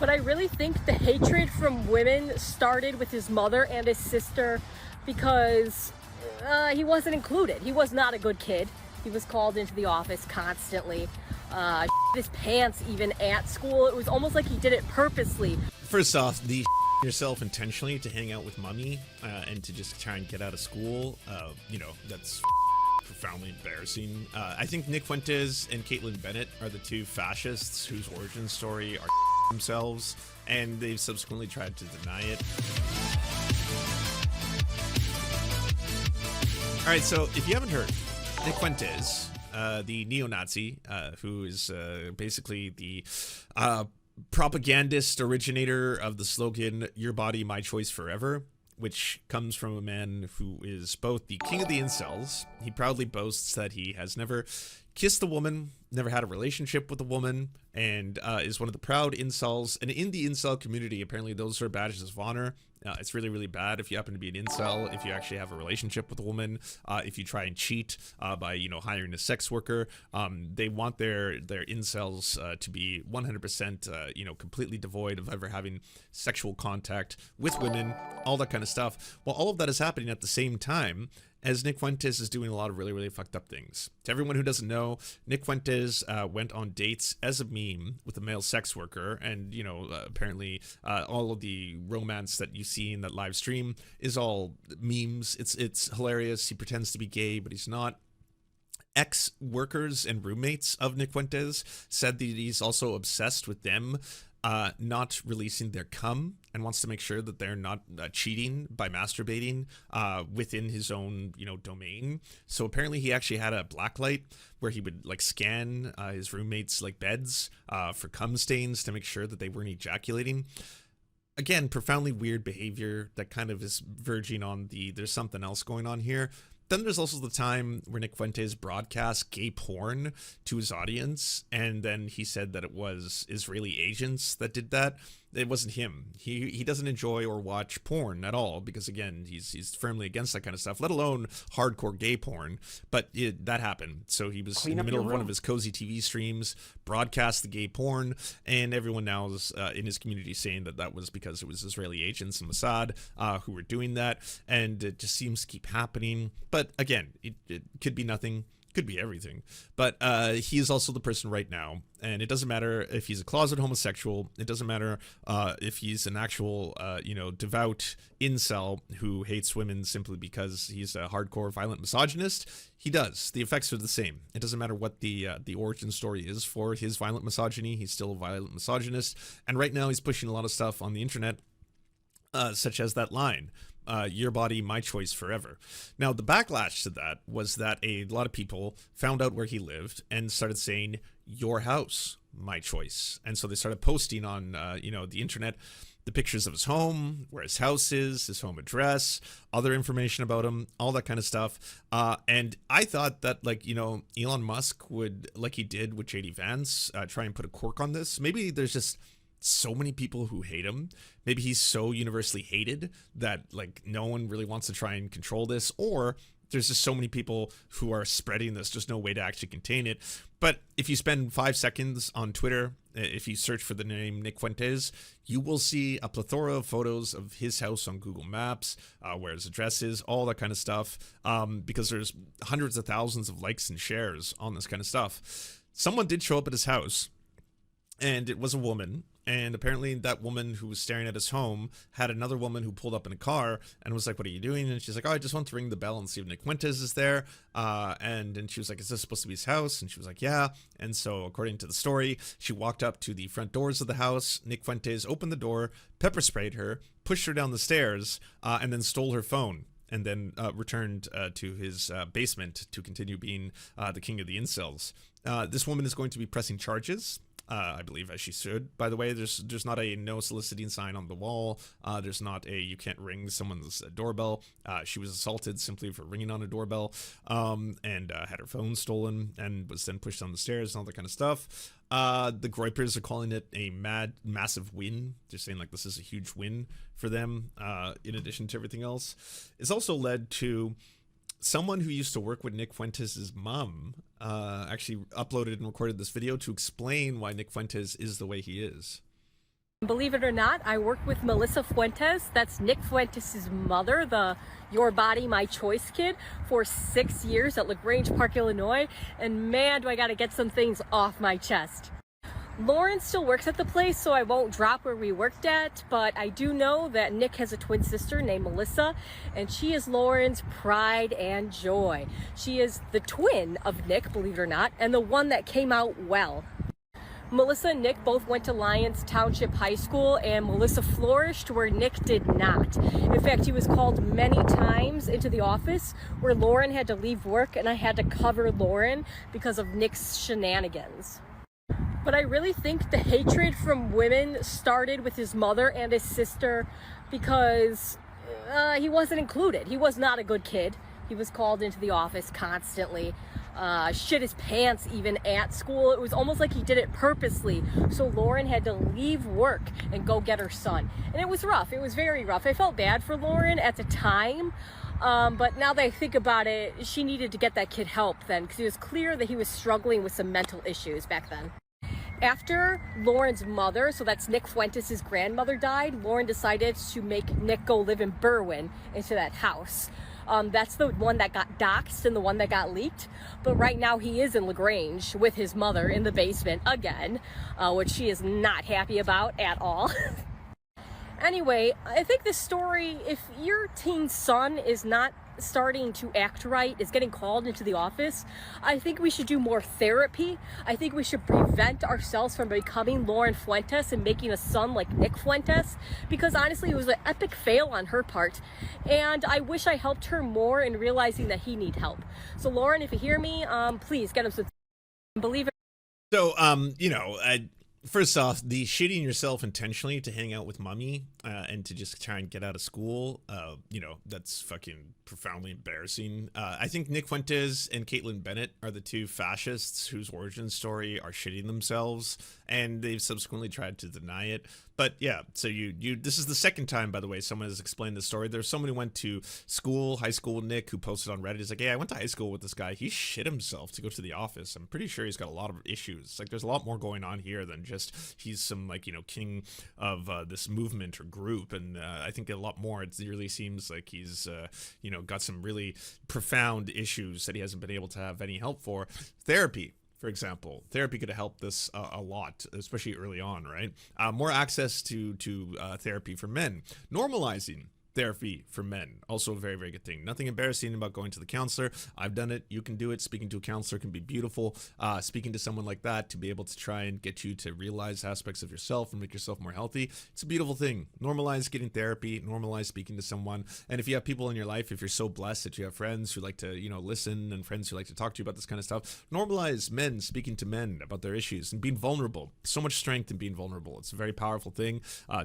but I really think the hatred from women started with his mother and his sister because he wasn't included. He was not a good kid. He was called into the office constantly. His pants even at school. It was almost like he did it purposely. First off, the yourself intentionally to hang out with mommy and to just try and get out of school, you know, that's profoundly embarrassing. I think Nick Fuentes and Caitlin Bennett are the two fascists whose origin story are themselves, and they've subsequently tried to deny it. All right, so if you haven't heard, Nick Fuentes, the neo-Nazi, who is basically the propagandist originator of the slogan, "Your body, my choice forever," which comes from a man who is both the king of the incels. He proudly boasts that he has never kissed a woman, never had a relationship with a woman, and is one of the proud incels. And in the incel community, apparently those are badges of honor. It's really, really bad if you happen to be an incel, if you actually have a relationship with a woman, if you try and cheat by, you know, hiring a sex worker. They want their incels to be 100%, you know, completely devoid of ever having sexual contact with women, all that kind of stuff. Well, all of that is happening at the same time as Nick Fuentes is doing a lot of really, really fucked up things. To everyone who doesn't know, Nick Fuentes went on dates as a meme with a male sex worker, and, you know, apparently all of the romance that you see in that live stream is all memes. It's hilarious. He pretends to be gay, but he's not. Ex-workers and roommates of Nick Fuentes said that he's also obsessed with them not releasing their cum, and wants to make sure that they're not cheating by masturbating within his own, you know, domain. So apparently he actually had a blacklight where he would like scan his roommates' like beds for cum stains to make sure that they weren't ejaculating. Again, profoundly weird behavior that kind of is verging on the there's something else going on here. Then there's also the time where Nick Fuentes broadcast gay porn to his audience, and then he said that it was Israeli agents that did that. It wasn't him. He doesn't enjoy or watch porn at all because, again, he's firmly against that kind of stuff, let alone hardcore gay porn. But that happened. So he was in the middle of one of his cozy TV streams, broadcast the gay porn, and everyone now is in his community saying that that was because it was Israeli agents and Mossad who were doing that, and it just seems to keep happening. But again, it could be nothing. Could be everything, but he is also the person right now, and it doesn't matter if he's a closet homosexual. It doesn't matter if he's an actual, you know, devout incel who hates women simply because he's a hardcore violent misogynist. He does. The effects are the same. It doesn't matter what the origin story is for his violent misogyny. He's still a violent misogynist, and right now he's pushing a lot of stuff on the internet, such as that line. Your body, my choice forever. Now, the backlash to that was that a lot of people found out where he lived and started saying, your house, my choice. And so they started posting on, you know, the internet, the pictures of his home, where his house is, his home address, other information about him, all that kind of stuff. And I thought that, like, you know, Elon Musk would, like he did with JD Vance, try and put a cork on this. Maybe there's just so many people who hate him. Maybe he's so universally hated that like no one really wants to try and control this, or there's just so many people who are spreading this, just no way to actually contain it. But if you spend 5 seconds on Twitter, if you search for the name Nick Fuentes, you will see a plethora of photos of his house on Google Maps, where his address is, all that kind of stuff, because there's hundreds of thousands of likes and shares on this kind of stuff. Someone did show up at his house, and it was a woman. And apparently that woman who was staring at his home had another woman who pulled up in a car and was like, what are you doing? And she's like, oh, I just want to ring the bell and see if Nick Fuentes is there. And then she was like, is this supposed to be his house? And she was like, yeah. And so according to the story, she walked up to the front doors of the house. Nick Fuentes opened the door, pepper sprayed her, pushed her down the stairs, and then stole her phone. And then returned to his basement to continue being the king of the incels. This woman is going to be pressing charges. I believe, as she should. By the way, there's not a no soliciting sign on the wall. There's not a you can't ring someone's doorbell. She was assaulted simply for ringing on a doorbell, and had her phone stolen and was then pushed down the stairs and all that kind of stuff. The Groypers are calling it a massive win. They're saying like this is a huge win for them. In addition to everything else, it's also led to someone who used to work with Nick Fuentes' mom actually uploaded and recorded this video to explain why Nick Fuentes is the way he is. Believe it or not, I work with Melissa Fuentes. That's Nick Fuentes' mother, the Your Body, My Choice kid, for 6 years at LaGrange Park, Illinois. And man, do I gotta get some things off my chest. Lauren still works at the place, so I won't drop where we worked at, but I do know that Nick has a twin sister named Melissa, and she is Lauren's pride and joy. She is the twin of Nick, believe it or not, and the one that came out well. Melissa and Nick both went to Lyons Township High School, and Melissa flourished where Nick did not. In fact, he was called many times into the office where Lauren had to leave work and I had to cover Lauren because of Nick's shenanigans. But I really think the hatred from women started with his mother and his sister because he wasn't included. He was not a good kid. He was called into the office constantly. Shit his pants even at school. It was almost like he did it purposely, so Lauren had to leave work and go get her son. And it was rough. It was very rough. I felt bad for Lauren at the time, but now that I think about it, she needed to get that kid help then, because it was clear that he was struggling with some mental issues back then. After Lauren's mother, so that's Nick Fuentes' grandmother, died, Lauren decided to make Nick go live in Berwyn into that house. That's the one that got doxed and the one that got leaked. But right now he is in LaGrange with his mother in the basement again, which she is not happy about at all. Anyway, I think this story, if your teen son is not starting to act right, is getting called into the office, I think we should do more therapy. I think we should prevent ourselves from becoming Lauren Fuentes and making a son like Nick Fuentes, because honestly it was an epic fail on her part, and I wish I helped her more in realizing that he needs help. So Lauren, if you hear me, please get him some. Believe it. So, first off, the shitting yourself intentionally to hang out with mommy and to just try and get out of school, that's fucking profoundly embarrassing. I think Nick Fuentes and Caitlin Bennett are the two fascists whose origin story are shitting themselves, and they've subsequently tried to deny it. But yeah, so this is the second time, by the way, someone has explained this story. There's someone who went to school, high school Nick, who posted on Reddit. He's like, hey, I went to high school with this guy. He shit himself to go to the office. I'm pretty sure he's got a lot of issues. Like, there's a lot more going on here than just he's some, king of this movement or group. And I think a lot more. It really seems like he's, got some really profound issues that he hasn't been able to have any help for. Therapy. For example, therapy could have helped this a lot, especially early on, right? More access to therapy for men. Normalizing therapy for men, also a very, very good thing. Nothing embarrassing about going to the counselor. I've done it. You can do it. Speaking to a counselor can be beautiful. Speaking to someone like that to be able to try and get you to realize aspects of yourself and make yourself more healthy, it's a beautiful thing. Normalize getting therapy. Normalize speaking to someone. And if you have people in your life, if you're so blessed that you have friends who like to, listen, and friends who like to talk to you about this kind of stuff, normalize men speaking to men about their issues and being vulnerable. So much strength in being vulnerable. It's a very powerful thing.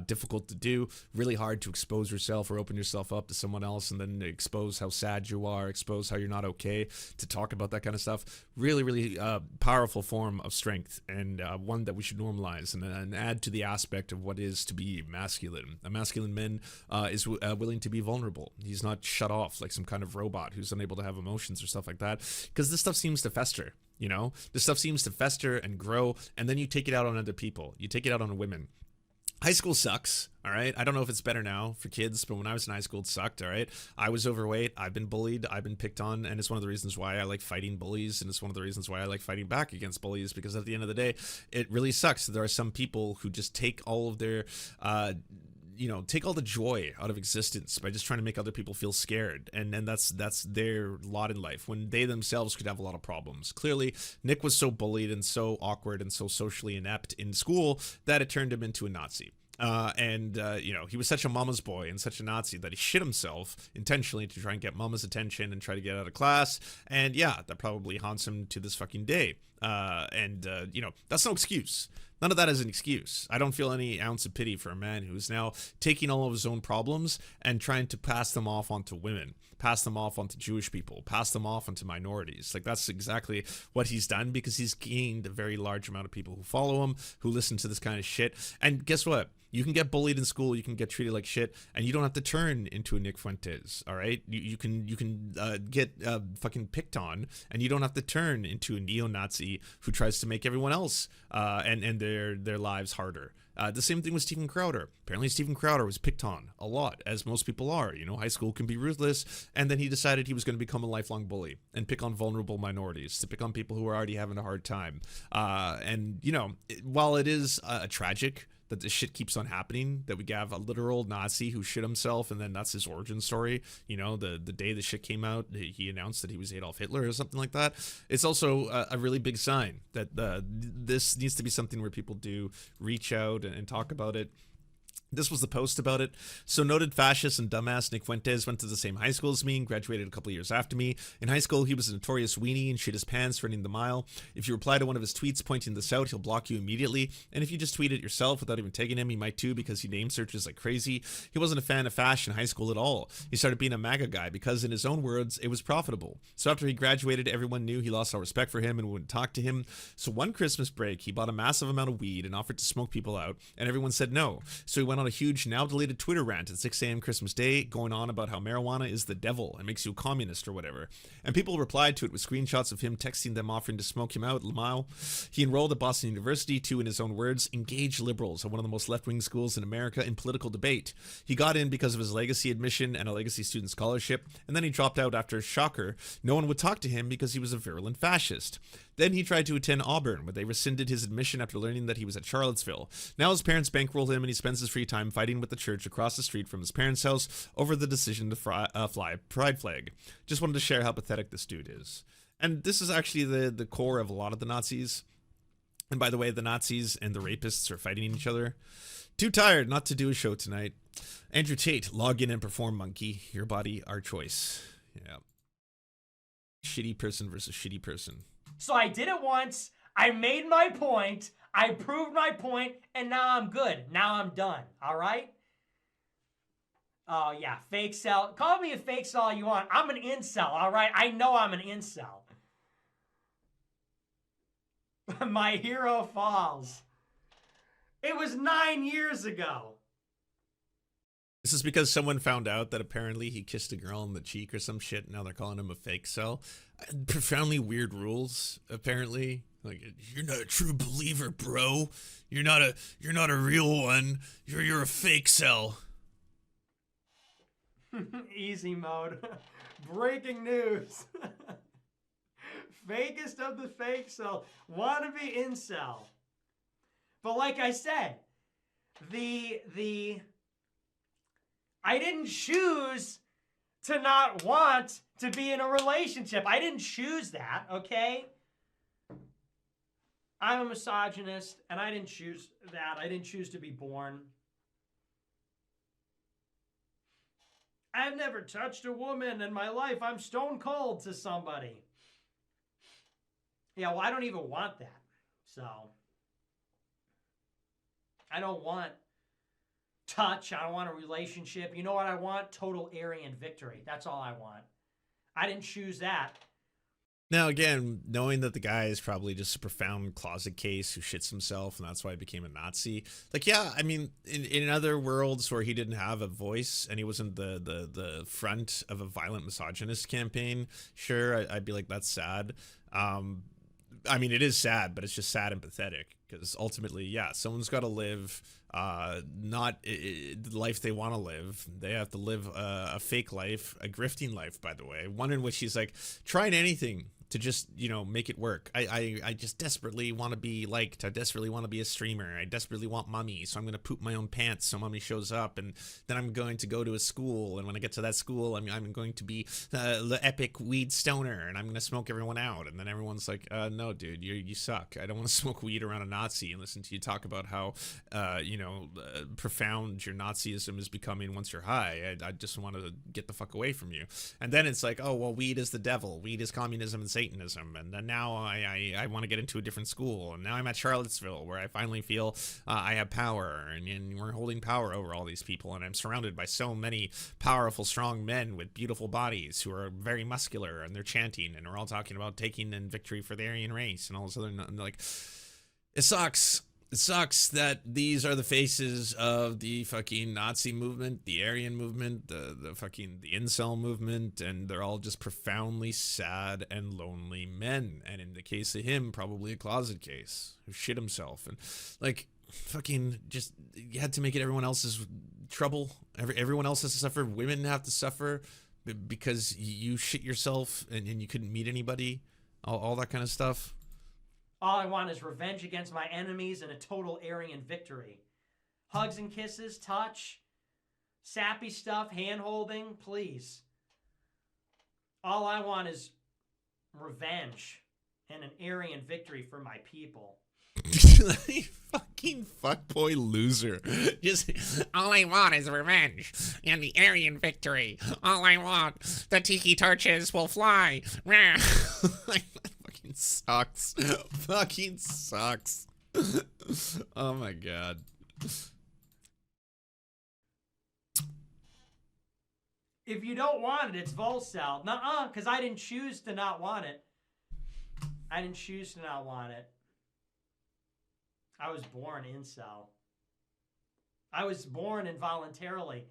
Difficult to do. Really hard to expose yourself or open yourself up to someone else and then expose how sad you are, expose how you're not okay, to talk about that kind of stuff. Really, really powerful form of strength, and one that we should normalize and add to the aspect of what is to be masculine. A masculine man is willing to be vulnerable. He's not shut off like some kind of robot who's unable to have emotions or stuff like that, because this stuff seems to fester. This stuff seems to fester and grow, and then you take it out on other people. You take it out on women. High school sucks, all right? I don't know if it's better now for kids, but when I was in high school, it sucked, all right? I was overweight. I've been bullied. I've been picked on, and it's one of the reasons why I like fighting bullies, and it's one of the reasons why I like fighting back against bullies, because at the end of the day, it really sucks. There are some people who just take all of their take all the joy out of existence by just trying to make other people feel scared, and that's their lot in life when they themselves could have a lot of problems. Clearly, Nick was so bullied and so awkward and so socially inept in school that it turned him into a Nazi. He was such a mama's boy and such a Nazi that he shit himself intentionally to try and get mama's attention and try to get out of class. And yeah, that probably haunts him to this fucking day. That's no excuse. None of that is an excuse. I don't feel any ounce of pity for a man who's now taking all of his own problems and trying to pass them off onto women, pass them off onto Jewish people, pass them off onto minorities. Like, that's exactly what he's done, because he's gained a very large amount of people who follow him, who listen to this kind of shit. And guess what? You can get bullied in school, you can get treated like shit, and you don't have to turn into a Nick Fuentes, all right? You can get fucking picked on, and you don't have to turn into a neo-Nazi who tries to make everyone else and their lives harder. The same thing with Steven Crowder. Apparently Steven Crowder was picked on a lot, as most people are. You know, high school can be ruthless, and then he decided he was going to become a lifelong bully and pick on vulnerable minorities, to pick on people who are already having a hard time. And, you know, while it is tragic that this shit keeps on happening, that we have a literal Nazi who shit himself, and then that's his origin story. You know, the day the shit came out, he announced that he was Adolf Hitler or something like that. It's also a really big sign that this needs to be something where people do reach out and talk about it. This was the post about it. So noted fascist and dumbass Nick Fuentes went to the same high school as me and graduated a couple years after me. In high school, he was a notorious weenie and shit his pants running the mile. If you reply to one of his tweets pointing this out, he'll block you immediately. And if you just tweet it yourself without even tagging him, he might too, because he name searches like crazy. He wasn't a fan of fashion in high school at all. He started being a MAGA guy because, in his own words, it was profitable. So after he graduated, everyone knew he lost all respect for him and wouldn't talk to him. So one Christmas break, he bought a massive amount of weed and offered to smoke people out, and everyone said no. So he went on a huge, now deleted Twitter rant at 6 a.m. Christmas Day, going on about how marijuana is the devil and makes you a communist or whatever. And people replied to it with screenshots of him texting them offering to smoke him out. Lamau. He enrolled at Boston University to, in his own words, engage liberals at one of the most left-wing schools in America in political debate. He got in because of his legacy admission and a legacy student scholarship, and then he dropped out after, shocker, no one would talk to him because he was a virulent fascist. Then he tried to attend Auburn, but they rescinded his admission after learning that he was at Charlottesville. Now his parents bankroll him, and he spends his free time fighting with the church across the street from his parents' house over the decision to fly a pride flag. Just wanted to share how pathetic this dude is. And this is actually the core of a lot of the Nazis. And by the way, the Nazis and the rapists are fighting each other. Too tired not to do a show tonight. Andrew Tate, log in and perform, monkey. Your body, our choice. Yeah. Shitty person versus shitty person. So I did it once, I made my point, I proved my point, and now I'm good. Now I'm done, all right? Oh, yeah, fake cell. Call me a fake cell all you want. I'm an incel, all right? I know I'm an incel. My hero falls. It was 9 years ago. This is because someone found out that apparently he kissed a girl on the cheek or some shit, and now they're calling him a fake cell. Profoundly weird rules, apparently. Like, you're not a true believer, bro. You're not a real one. You're a fake cell. Easy mode. Breaking news. Fakest of the fake cell. Wannabe incel. But like I said, I didn't choose to not want to be in a relationship. I didn't choose that, okay? I'm a misogynist, and I didn't choose that. I didn't choose to be born. I've never touched a woman in my life. I'm stone cold to somebody. Yeah, well, I don't even want that. So, I don't want touch. I don't want a relationship. You know what I want? Total Aryan victory. That's all I want. I didn't choose that. Now, again, knowing that the guy is probably just a profound closet case who shits himself, and that's why he became a Nazi. Like, yeah, I mean, in other worlds where he didn't have a voice and he wasn't the front of a violent misogynist campaign, sure, I'd be like, that's sad. I mean, it is sad, but it's just sad and pathetic, because ultimately, yeah, someone's got to live not the life they want to live. They have to live a fake life, a grifting life, by the way, one in which he's like trying anything to just, you know, make it work. I just desperately want to be liked. I desperately want to be a streamer. I desperately want mommy, so I'm going to poop my own pants so mommy shows up, and then I'm going to go to a school, and when I get to that school, I'm going to be the epic weed stoner, and I'm going to smoke everyone out, and then everyone's like, no, dude, you suck. I don't want to smoke weed around a Nazi and listen to you talk about how, profound your Nazism is becoming once you're high. I just want to get the fuck away from you. And then it's like, oh, well, weed is the devil. Weed is communism and Satanism, and then now I want to get into a different school, and now I'm at Charlottesville, where I finally feel I have power, and we're holding power over all these people, and I'm surrounded by so many powerful, strong men with beautiful bodies who are very muscular, and they're chanting, and we're all talking about taking in victory for the Aryan race and all this other, like, it sucks. It sucks that these are the faces of the fucking Nazi movement, the Aryan movement, the incel movement, and they're all just profoundly sad and lonely men. And in the case of him, probably a closet case who shit himself. And like, fucking just you had to make it everyone else's trouble. Everyone else has to suffer. Women have to suffer because you shit yourself and you couldn't meet anybody. All that kind of stuff. All I want is revenge against my enemies and a total Aryan victory. Hugs and kisses, touch, sappy stuff, hand-holding, please. All I want is revenge and an Aryan victory for my people. Fucking fuckboy loser. Just all I want is revenge and the Aryan victory. All I want, the tiki torches will fly. Fucking sucks. Fucking sucks. Oh my god. If you don't want it, it's Volcel. Nuh-uh, because I didn't choose to not want it. I didn't choose to not want it. I was born incel. I was born involuntarily.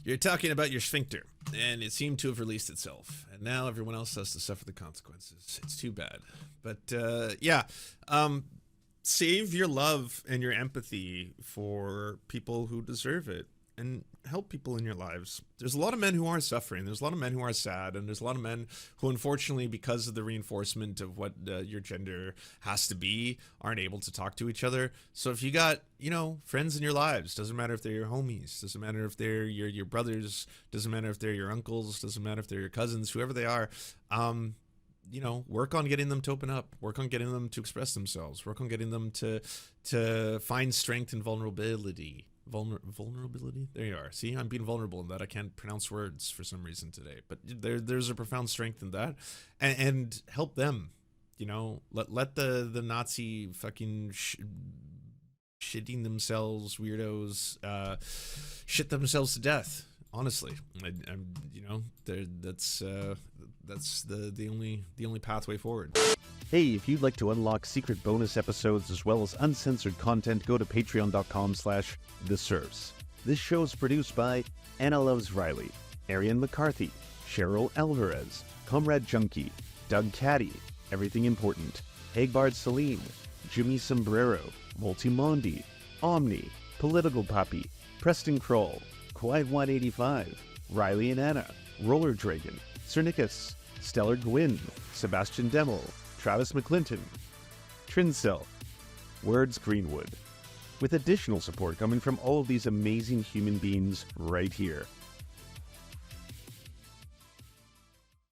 You're talking about your sphincter, and it seemed to have released itself, and now everyone else has to suffer the consequences. It's too bad. But, yeah. Save your love and your empathy for people who deserve it, and help people in your lives. There's a lot of men who are suffering. There's a lot of men who are sad, and there's a lot of men who, unfortunately, because of the reinforcement of what your gender has to be, aren't able to talk to each other. So if you got, you know, friends in your lives, doesn't matter if they're your homies, doesn't matter if they're your brothers, doesn't matter if they're your uncles, doesn't matter if they're your cousins, whoever they are, you know, work on getting them to open up, work on getting them to express themselves, work on getting them to find strength in vulnerability. Vulnerability? There you are. See, I'm being vulnerable in that I can't pronounce words for some reason today. But there's a profound strength in that, and help them. You know, let the Nazi fucking shitting themselves weirdos shit themselves to death. Honestly, I'm you know, that's the only pathway forward. Hey, if you'd like to unlock secret bonus episodes as well as uncensored content, go to patreon.com/the Serfs. This show is produced by Anna Loves Riley, Arian McCarthy, Cheryl Alvarez, Comrade Junkie, Doug Caddy, Everything Important, Hagbard Celine, Jimmy Sombrero, Multimondi, Omni, Political Puppy, Preston Kroll, Quiet 185, Riley and Anna, Roller Dragon, Cernicus, Stellar Gwyn, Sebastian Demel, Travis McClinton, Trincel, Words Greenwood, with additional support coming from all of these amazing human beings right here.